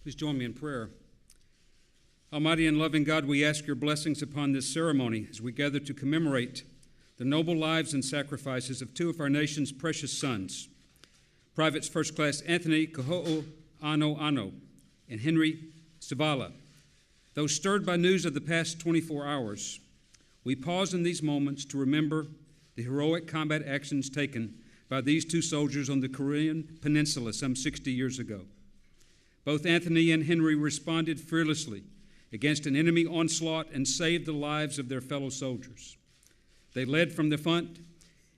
Please join me in prayer. Almighty and loving God, we ask your blessings upon this ceremony as we gather to commemorate the noble lives and sacrifices of two of our nation's precious sons, Privates First Class Anthony Kahoohanohano and Henry Svehla. Though stirred by news of the past 24 hours, we pause in these moments to remember the heroic combat actions taken by these two soldiers on the Korean Peninsula some 60 years ago. Both Anthony and Henry responded fearlessly against an enemy onslaught and saved the lives of their fellow soldiers. They led from the front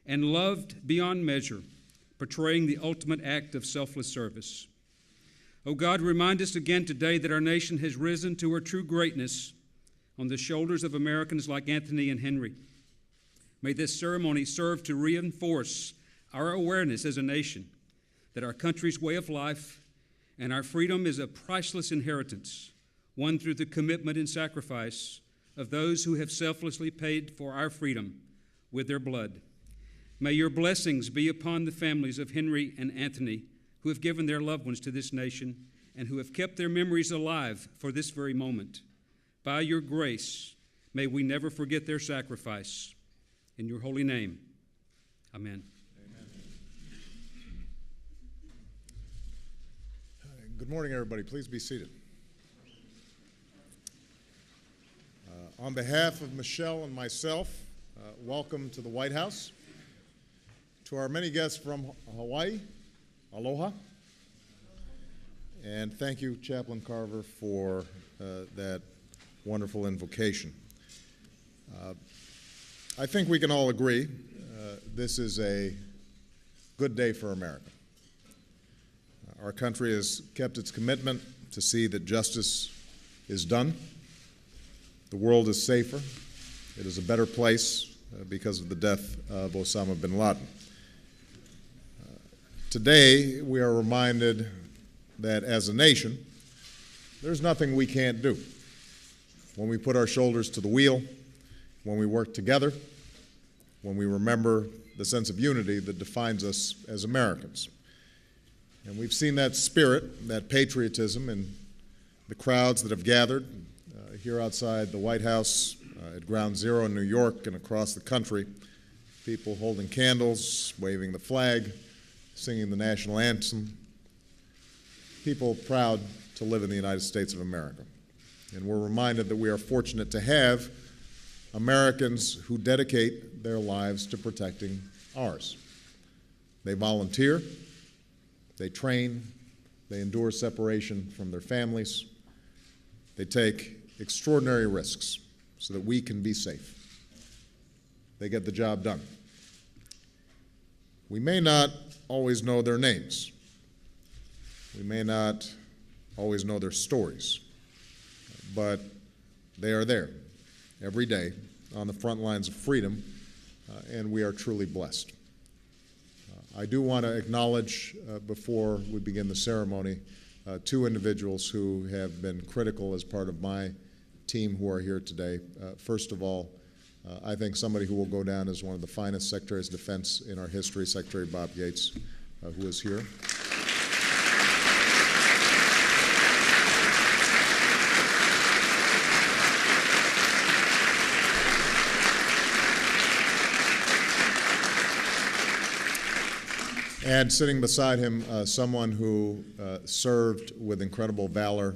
and loved beyond measure, portraying the ultimate act of selfless service. Oh God, remind us again today that our nation has risen to her true greatness on the shoulders of Americans like Anthony and Henry. May this ceremony serve to reinforce our awareness as a nation that our country's way of life and our freedom is a priceless inheritance, won through the commitment and sacrifice of those who have selflessly paid for our freedom with their blood. May your blessings be upon the families of Henry and Anthony who have given their loved ones to this nation and who have kept their memories alive for this very moment. By your grace, may we never forget their sacrifice. In your holy name, amen. Good morning, everybody. Please be seated. On behalf of Michelle and myself, welcome to the White House. To our many guests from Hawaii, aloha. And thank you, Chaplain Carver, for that wonderful invocation. I think we can all agree this is a good day for America. Our country has kept its commitment to see that justice is done. The world is safer. It is a better place because of the death of Osama bin Laden. Today, we are reminded that as a nation, there's nothing we can't do. When we put our shoulders to the wheel, when we work together, when we remember the sense of unity that defines us as Americans. And we've seen that spirit, that patriotism in the crowds that have gathered here outside the White House, at Ground Zero in New York, and across the country. People holding candles, waving the flag, singing the national anthem. People proud to live in the United States of America. And we're reminded that we are fortunate to have Americans who dedicate their lives to protecting ours. They volunteer. They train, they endure separation from their families, they take extraordinary risks so that we can be safe. They get the job done. We may not always know their names. We may not always know their stories, but they are there every day on the front lines of freedom, and we are truly blessed. I do want to acknowledge, before we begin the ceremony, two individuals who have been critical as part of my team who are here today. First of all, I think somebody who will go down as one of the finest Secretaries of Defense in our history, Secretary Bob Gates, who is here. And sitting beside him, someone who served with incredible valor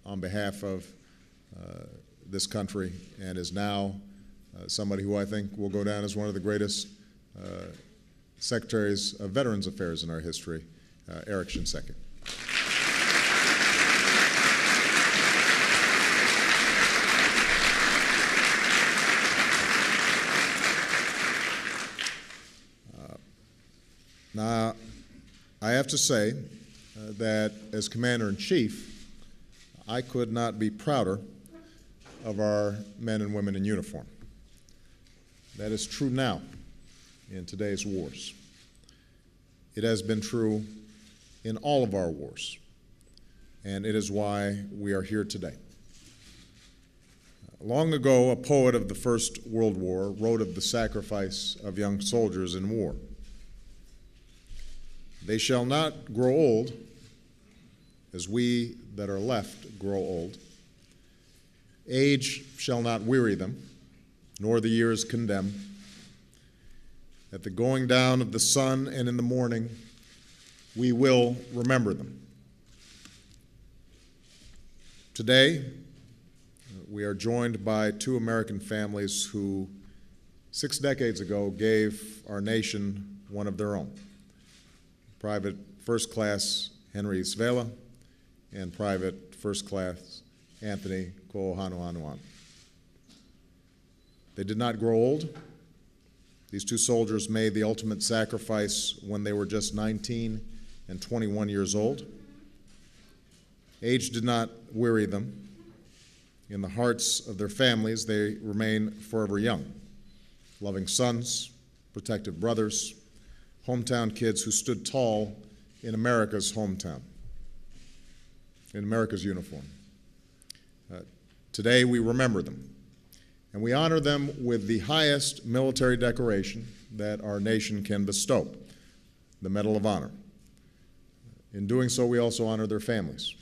on behalf of this country and is now somebody who I think will go down as one of the greatest secretaries of Veterans Affairs in our history, Eric Shinseki. Now, I have to say that as Commander-in-Chief, I could not be prouder of our men and women in uniform. That is true now in today's wars. It has been true in all of our wars, and it is why we are here today. Long ago, a poet of the First World War wrote of the sacrifice of young soldiers in war. They shall not grow old as we that are left grow old. Age shall not weary them, nor the years condemn. At the going down of the sun and in the morning, we will remember them. Today, we are joined by two American families who 6 decades ago gave our nation one of their own. Private First Class Henry Svehla and Private First Class Anthony Kahoohanohano. They did not grow old. These two soldiers made the ultimate sacrifice when they were just 19 and 21 years old. Age did not weary them. In the hearts of their families, they remain forever young, loving sons, protective brothers, hometown kids who stood tall in America's hometown, in America's uniform. Today we remember them, and we honor them with the highest military decoration that our nation can bestow, the Medal of Honor. In doing so, we also honor their families,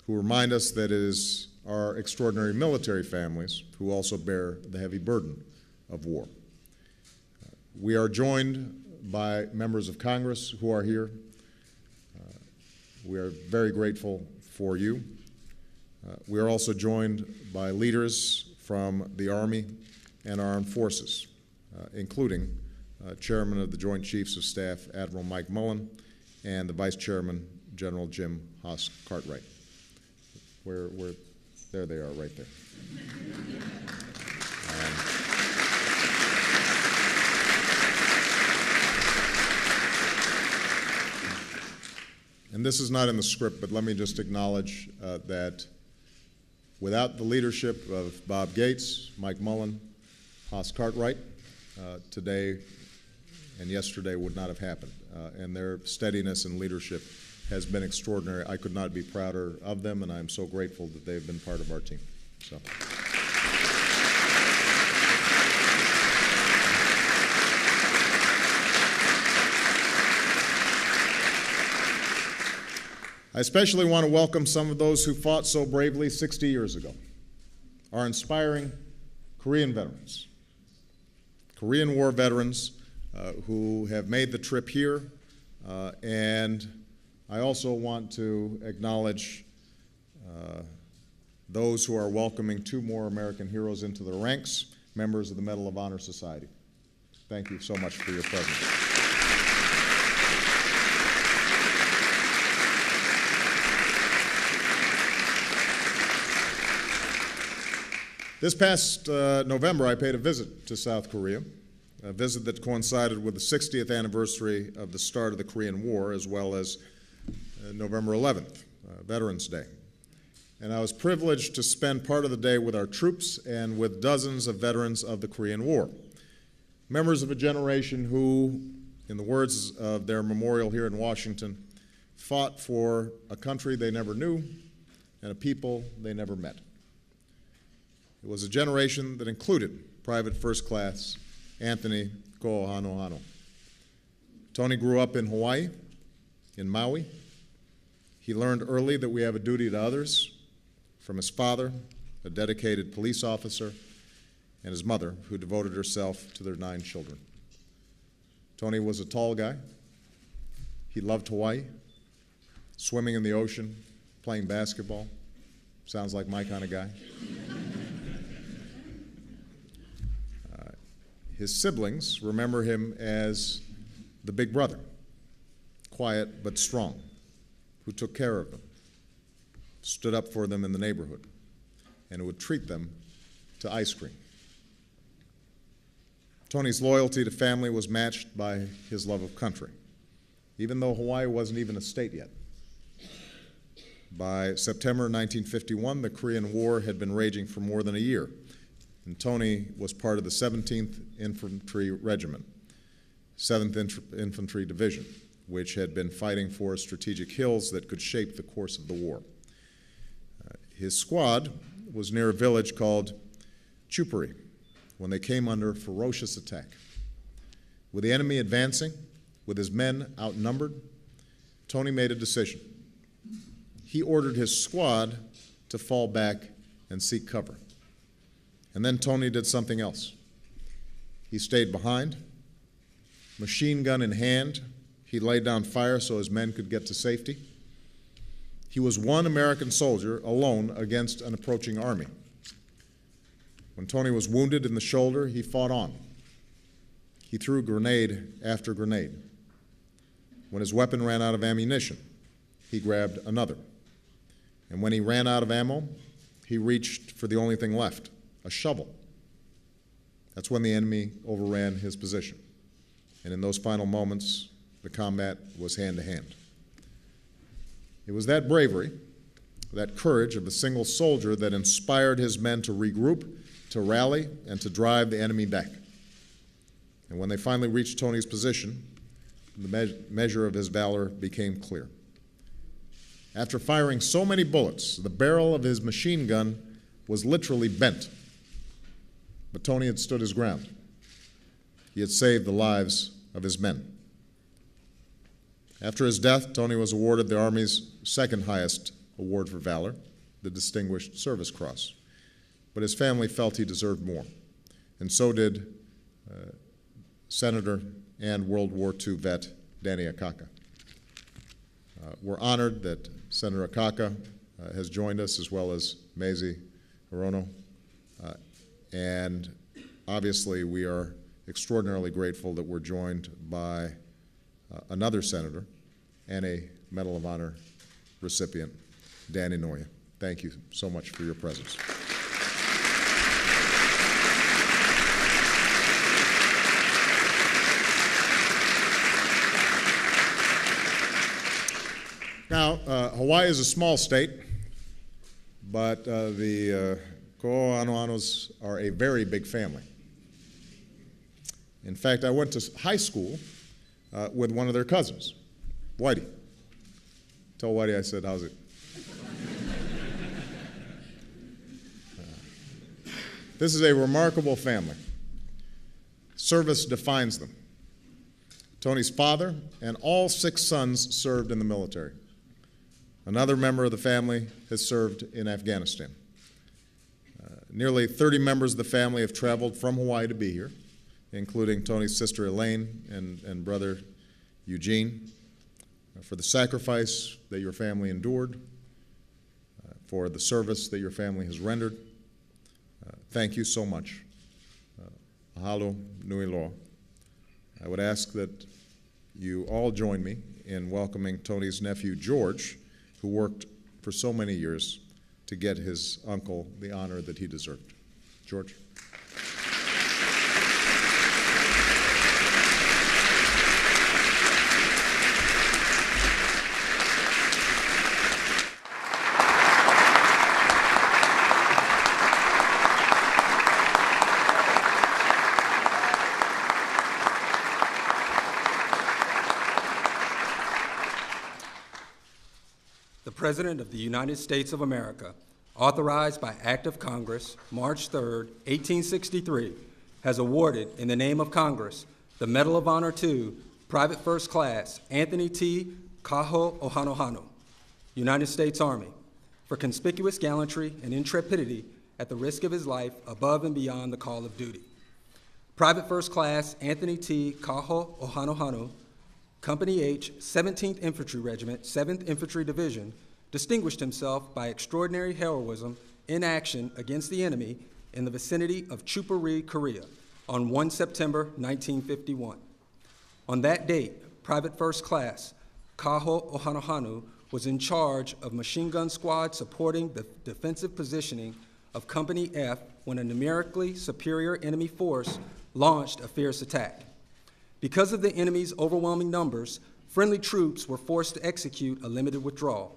who remind us that it is our extraordinary military families who also bear the heavy burden of war. We are joined by members of Congress who are here. We are very grateful for you. We are also joined by leaders from the Army and our armed forces, including Chairman of the Joint Chiefs of Staff, Admiral Mike Mullen, and the Vice Chairman, General Jim Haas Cartwright. There they are, right there. And this is not in the script, but let me just acknowledge that without the leadership of Bob Gates, Mike Mullen, Haas Cartwright, today and yesterday would not have happened. And their steadiness and leadership has been extraordinary. I could not be prouder of them, and I'm so grateful that they've been part of our team. So. I especially want to welcome some of those who fought so bravely 60 years ago, our inspiring Korean veterans, Korean War veterans who have made the trip here, and I also want to acknowledge those who are welcoming 2 more American heroes into their ranks, members of the Medal of Honor Society. Thank you so much for your presence. This past November, I paid a visit to South Korea, a visit that coincided with the 60th anniversary of the start of the Korean War, as well as November 11th, Veterans Day. And I was privileged to spend part of the day with our troops and with dozens of veterans of the Korean War, members of a generation who, in the words of their memorial here in Washington, fought for a country they never knew and a people they never met. It was a generation that included Private First Class Anthony Kahoohanohano. Tony grew up in Hawaii, in Maui. He learned early that we have a duty to others from his father, a dedicated police officer, and his mother, who devoted herself to their 9 children. Tony was a tall guy. He loved Hawaii, swimming in the ocean, playing basketball. Sounds like my kind of guy. His siblings remember him as the big brother, quiet but strong, who took care of them, stood up for them in the neighborhood, and who would treat them to ice cream. Tony's loyalty to family was matched by his love of country, even though Hawaii wasn't even a state yet. By September 1951, the Korean War had been raging for more than a year, and Tony was part of the 17th Infantry Regiment, 7th Infantry Division, which had been fighting for strategic hills that could shape the course of the war. His squad was near a village called Chupari when they came under ferocious attack. With the enemy advancing, with his men outnumbered, Tony made a decision. he ordered his squad to fall back and seek cover. And then Tony did something else. He stayed behind, machine gun in hand. He laid down fire so his men could get to safety. He was one American soldier alone against an approaching army. When Tony was wounded in the shoulder, he fought on. He threw grenade after grenade. When his weapon ran out of ammunition, he grabbed another. And when he ran out of ammo, he reached for the only thing left, a shovel. That's when the enemy overran his position. And in those final moments, the combat was hand-to-hand. It was that bravery, that courage of a single soldier that inspired his men to regroup, to rally, and to drive the enemy back. And when they finally reached Tony's position, the measure of his valor became clear. After firing so many bullets, the barrel of his machine gun was literally bent. But Tony had stood his ground. He had saved the lives of his men. After his death, Tony was awarded the Army's second highest award for valor, the Distinguished Service Cross. But his family felt he deserved more, and so did Senator and World War II vet Danny Akaka. We're honored that Senator Akaka has joined us, as well as Maisie Hirono, and obviously we are extraordinarily grateful that we're joined by another senator and a Medal of Honor recipient, Dan Inouye. Thank you so much for your presence. Now, Hawaii is a small state, but the Kahoohanohanos are a very big family. In fact, I went to high school with one of their cousins, Whitey. Tell Whitey I said, how's it? This is a remarkable family. Service defines them. Tony's father and all 6 sons served in the military. Another member of the family has served in Afghanistan. Nearly 30 members of the family have traveled from Hawaii to be here, including Tony's sister Elaine and brother Eugene, for the sacrifice that your family endured, for the service that your family has rendered. Thank you so much. Mahalo nui loa. I would ask that you all join me in welcoming Tony's nephew, George, who worked for so many years to get his uncle the honor that he deserved. George. The President of the United States of America, authorized by Act of Congress, March 3, 1863, has awarded, in the name of Congress, the Medal of Honor to Private First Class Anthony T. Kahoohanohano, United States Army, for conspicuous gallantry and intrepidity at the risk of his life above and beyond the call of duty. Private First Class Anthony T. Kahoohanohano, Company H, 17th Infantry Regiment, 7th Infantry Division, distinguished himself by extraordinary heroism in action against the enemy in the vicinity of Chupari, Korea, on 1 September 1951. On that date, Private First Class Kahoohanohano was in charge of machine gun squad supporting the defensive positioning of Company F when a numerically superior enemy force launched a fierce attack. Because of the enemy's overwhelming numbers, friendly troops were forced to execute a limited withdrawal.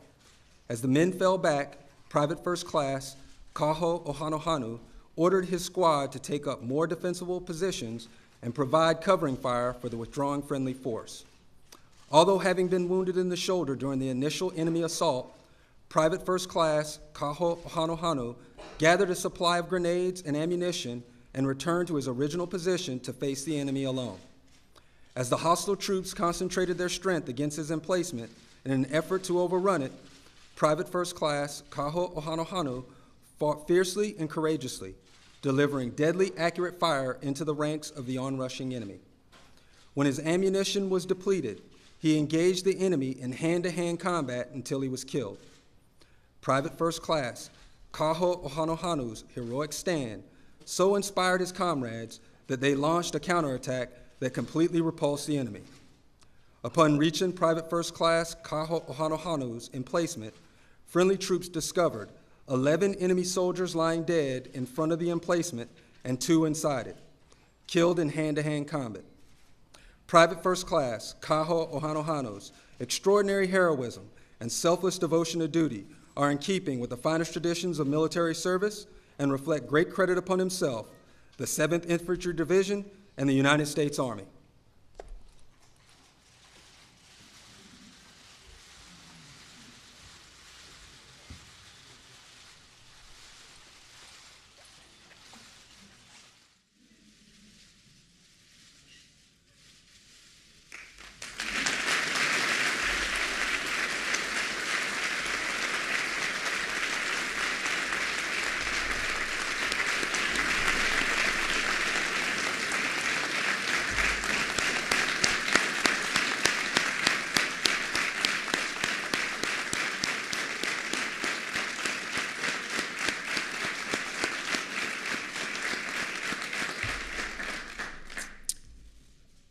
As the men fell back, Private First Class Kahoohanohano ordered his squad to take up more defensible positions and provide covering fire for the withdrawing friendly force. Although having been wounded in the shoulder during the initial enemy assault, Private First Class Kahoohanohano gathered a supply of grenades and ammunition and returned to his original position to face the enemy alone. As the hostile troops concentrated their strength against his emplacement in an effort to overrun it, Private First Class Kahoohanohano fought fiercely and courageously, delivering deadly accurate fire into the ranks of the onrushing enemy. When his ammunition was depleted, he engaged the enemy in hand-to-hand combat until he was killed. Private First Class Kahoohanohano's heroic stand so inspired his comrades that they launched a counterattack that completely repulsed the enemy. Upon reaching Private First Class Kahoohanohano's emplacement, friendly troops discovered 11 enemy soldiers lying dead in front of the emplacement and 2 inside it, killed in hand-to-hand combat. Private First Class Kahoohanohano's extraordinary heroism and selfless devotion to duty are in keeping with the finest traditions of military service and reflect great credit upon himself, the 7th Infantry Division, and the United States Army.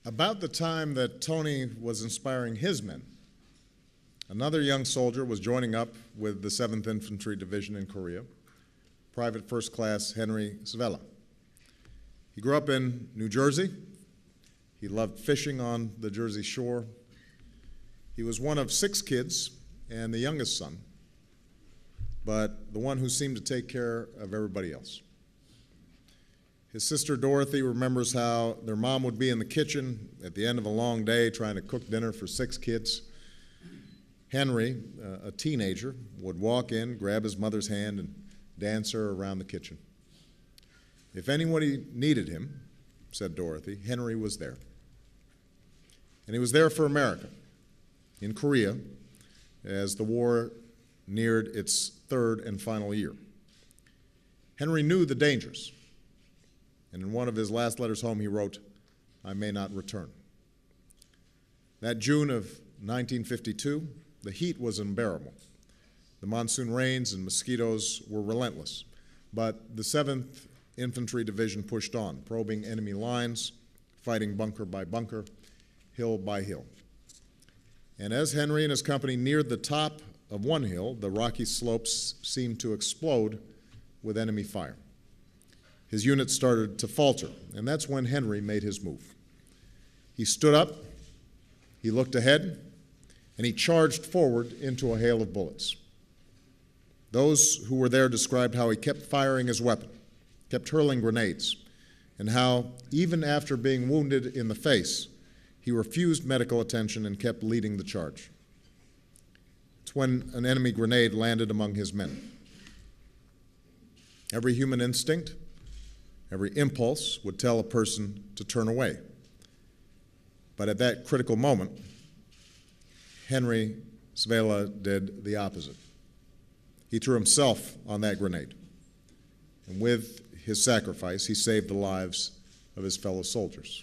About the time that Tony was inspiring his men, another young soldier was joining up with the 7th Infantry Division in Korea, Private First Class Henry Svehla. He grew up in New Jersey. He loved fishing on the Jersey shore. He was one of 6 kids and the youngest son, but the one who seemed to take care of everybody else. His sister Dorothy remembers how their mom would be in the kitchen at the end of a long day trying to cook dinner for 6 kids. Henry, a teenager, would walk in, grab his mother's hand, and dance her around the kitchen. If anybody needed him, said Dorothy, Henry was there. And he was there for America, in Korea, as the war neared its 3rd and final year. Henry knew the dangers. And in one of his last letters home, he wrote, "I may not return." That June of 1952, the heat was unbearable. The monsoon rains and mosquitoes were relentless, but the 7th Infantry Division pushed on, probing enemy lines, fighting bunker by bunker, hill by hill. And as Henry and his company neared the top of one hill, the rocky slopes seemed to explode with enemy fire. His unit started to falter, and that's when Henry made his move. He stood up, he looked ahead, and he charged forward into a hail of bullets. Those who were there described how he kept firing his weapon, kept hurling grenades, and how, even after being wounded in the face, he refused medical attention and kept leading the charge. It's when an enemy grenade landed among his men. Every human instinct, every impulse would tell a person to turn away. But at that critical moment, Henry Svehla did the opposite. He threw himself on that grenade. And with his sacrifice, he saved the lives of his fellow soldiers.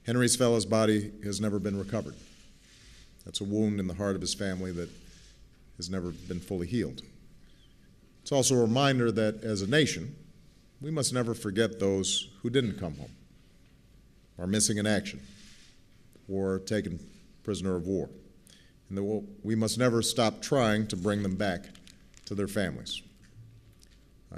Henry Svehla's body has never been recovered. That's a wound in the heart of his family that has never been fully healed. It's also a reminder that as a nation, we must never forget those who didn't come home, are missing in action, or taken prisoner of war. And that we must never stop trying to bring them back to their families.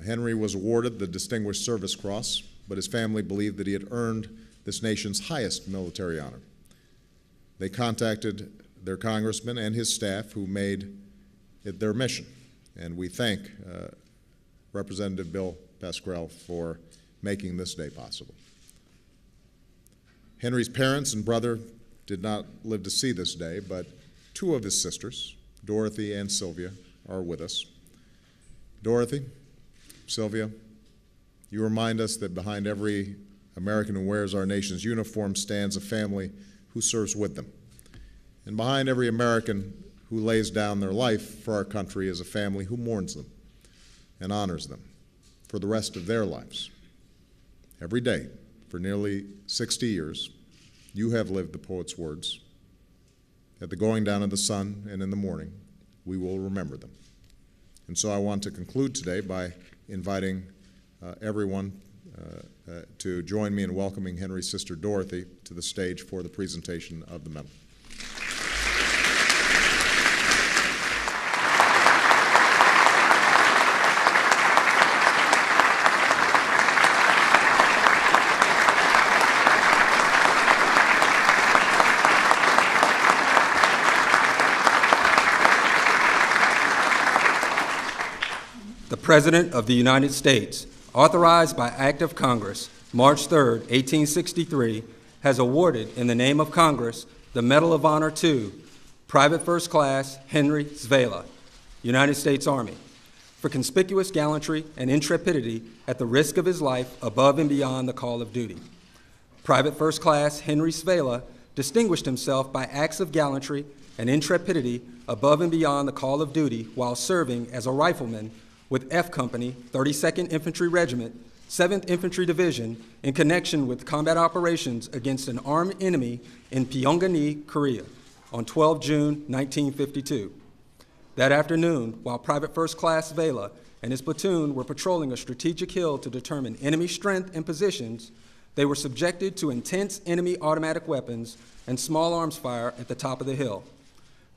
Henry was awarded the Distinguished Service Cross, but his family believed that he had earned this nation's highest military honor. They contacted their congressman and his staff, who made it their mission. And we thank Representative Bill Pascrell for making this day possible. Henry's parents and brother did not live to see this day, but 2 of his sisters, Dorothy and Sylvia, are with us. Dorothy, Sylvia, you remind us that behind every American who wears our nation's uniform stands a family who serves with them. And behind every American who lays down their life for our country is a family who mourns them and honors them for the rest of their lives. Every day, for nearly 60 years, you have lived the poet's words. At the going down of the sun and in the morning, we will remember them. And so I want to conclude today by inviting everyone to join me in welcoming Henry's sister Dorothy to the stage for the presentation of the medal. The President of the United States, authorized by Act of Congress, March 3, 1863, has awarded, in the name of Congress, the Medal of Honor to Private First Class Henry Svehla, United States Army, for conspicuous gallantry and intrepidity at the risk of his life above and beyond the call of duty. Private First Class Henry Svehla distinguished himself by acts of gallantry and intrepidity above and beyond the call of duty while serving as a rifleman with F Company, 32nd Infantry Regiment, 7th Infantry Division, in connection with combat operations against an armed enemy in Pyongyang, Korea, on 12 June 1952. That afternoon, while Private First Class Svehla and his platoon were patrolling a strategic hill to determine enemy strength and positions, they were subjected to intense enemy automatic weapons and small arms fire at the top of the hill.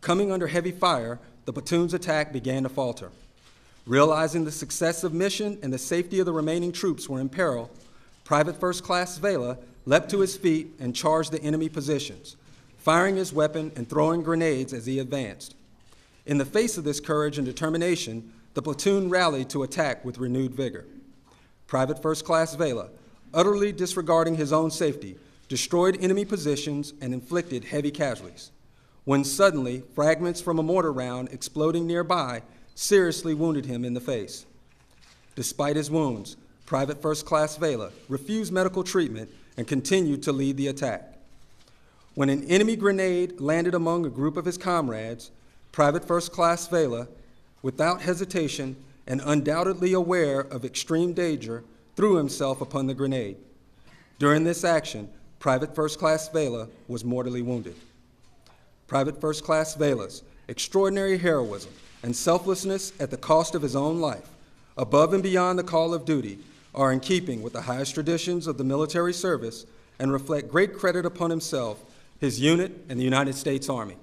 Coming under heavy fire, the platoon's attack began to falter. Realizing the success of mission and the safety of the remaining troops were in peril, Private First Class Svehla leapt to his feet and charged the enemy positions, firing his weapon and throwing grenades as he advanced. In the face of this courage and determination, the platoon rallied to attack with renewed vigor. Private First Class Svehla, utterly disregarding his own safety, destroyed enemy positions and inflicted heavy casualties, when suddenly fragments from a mortar round exploding nearby seriously wounded him in the face. Despite his wounds, Private First Class Svehla refused medical treatment and continued to lead the attack. When an enemy grenade landed among a group of his comrades, Private First Class Svehla, without hesitation and undoubtedly aware of extreme danger, threw himself upon the grenade. During this action, Private First Class Svehla was mortally wounded. Private First Class Svehla's extraordinary heroism and selflessness at the cost of his own life, above and beyond the call of duty, are in keeping with the highest traditions of the military service and reflect great credit upon himself, his unit, and the United States Army.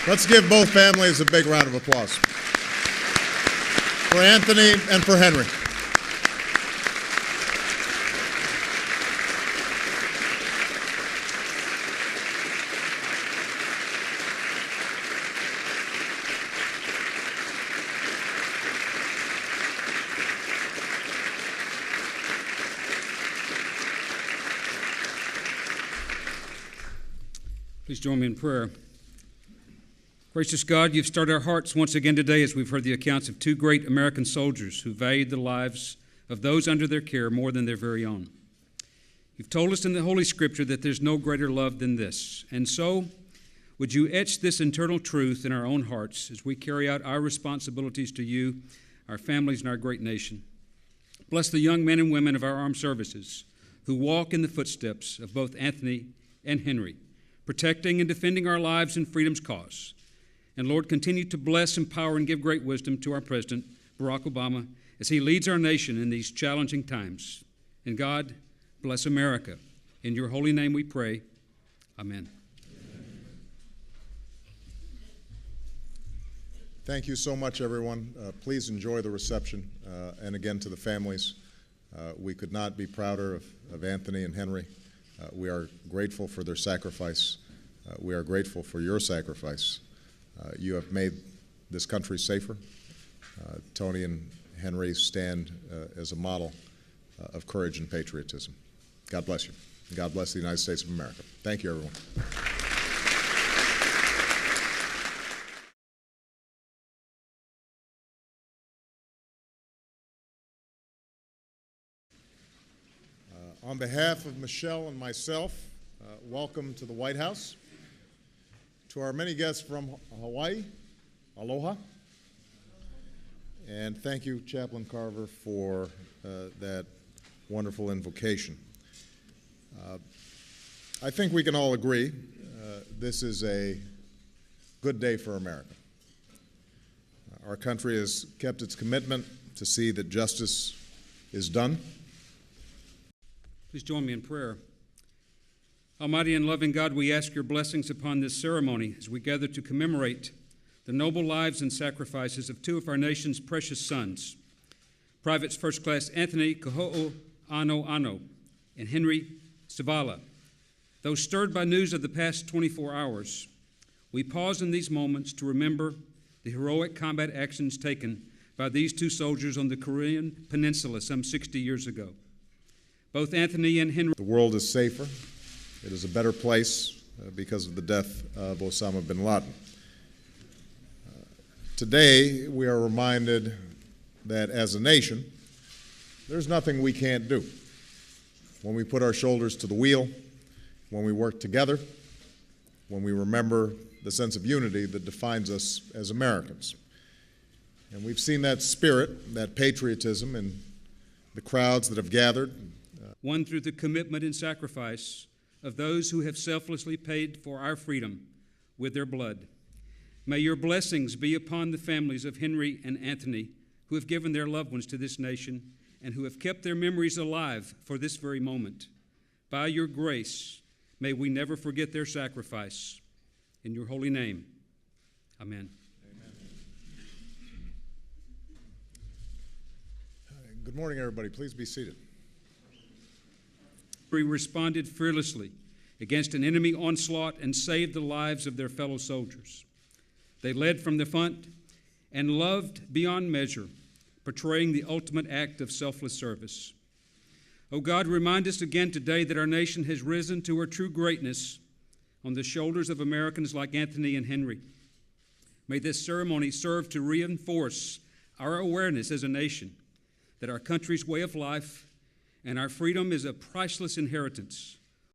Let's give both families a big round of applause. For Anthony and for Henry. Please join me in prayer. Gracious God, you've stirred our hearts once again today as we've heard the accounts of two great American soldiers who valued the lives of those under their care more than their very own. You've told us in the Holy Scripture that there's no greater love than this. And so, would you etch this eternal truth in our own hearts as we carry out our responsibilities to you, our families, and our great nation. Bless the young men and women of our armed services who walk in the footsteps of both Anthony and Henry, protecting and defending our lives and freedom's cause. And Lord, continue to bless, empower, and give great wisdom to our President, Barack Obama, as he leads our nation in these challenging times. And God, bless America. In your holy name we pray. Amen. Thank you so much, everyone. Please enjoy the reception. And again, to the families, we could not be prouder of Anthony and Henry. We are grateful for their sacrifice. We are grateful for your sacrifice. You have made this country safer. Tony and Henry stand as a model of courage and patriotism. God bless you. God bless the United States of America. Thank you, everyone. On behalf of Michelle and myself, welcome to the White House. To our many guests from Hawaii, aloha. And thank you, Chaplain Carver, for that wonderful invocation. I think we can all agree this is a good day for America. Our country has kept its commitment to see that justice is done. Please join me in prayer. Almighty and loving God, we ask your blessings upon this ceremony as we gather to commemorate the noble lives and sacrifices of two of our nation's precious sons, Privates First Class Anthony Kahoohanohano and Henry Svehla. Though stirred by news of the past 24 hours, we pause in these moments to remember the heroic combat actions taken by these two soldiers on the Korean Peninsula some 60 years ago. Both Anthony and Henry. The world is safer. It is a better place because of the death of Osama bin Laden. Today, we are reminded that as a nation, there's nothing we can't do. When we put our shoulders to the wheel, when we work together, when we remember the sense of unity that defines us as Americans. And we've seen that spirit, that patriotism in the crowds that have gathered. One through the commitment and sacrifice of those who have selflessly paid for our freedom with their blood. May your blessings be upon the families of Henry and Anthony who have given their loved ones to this nation and who have kept their memories alive for this very moment. By your grace, may we never forget their sacrifice. In your holy name, amen. Good morning, everybody. Please be seated. We responded fearlessly against an enemy onslaught and saved the lives of their fellow soldiers. They led from the front and loved beyond measure, portraying the ultimate act of selfless service. Oh God, remind us again today that our nation has risen to her true greatness on the shoulders of Americans like Anthony and Henry. May this ceremony serve to reinforce our awareness as a nation that our country's way of life and our freedom is a priceless inheritance